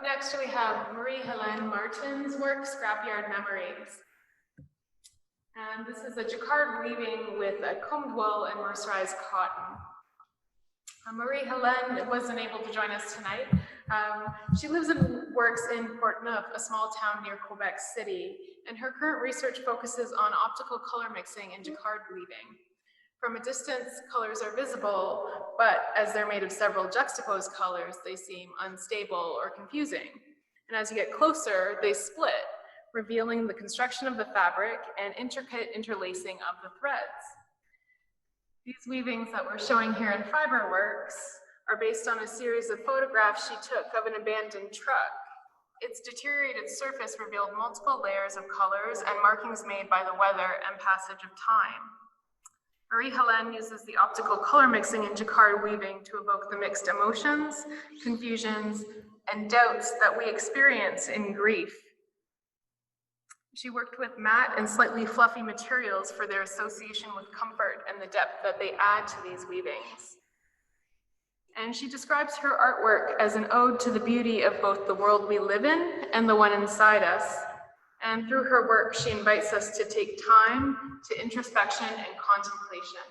next we have Marie-Hélène Martin's work, Scrapyard Memories. And this is a jacquard weaving with a combed wool and mercerized cotton. Marie-Hélène wasn't able to join us tonight. She lives and works in Portneuf, a small town near Quebec City, and her current research focuses on optical color mixing and jacquard weaving. From a distance, colors are visible, but as they're made of several juxtaposed colors, they seem unstable or confusing. And as you get closer, they split, revealing the construction of the fabric and intricate interlacing of the threads. These weavings that we're showing here in Fibreworks are based on a series of photographs she took of an abandoned truck. Its deteriorated surface revealed multiple layers of colors and markings made by the weather and passage of time. Marie-Hélène uses the optical color mixing in jacquard weaving to evoke the mixed emotions, confusions, and doubts that we experience in grief. She worked with matte and slightly fluffy materials for their association with comfort and the depth that they add to these weavings. And she describes her artwork as an ode to the beauty of both the world we live in and the one inside us. And through her work, she invites us to take time to introspection and contemplation.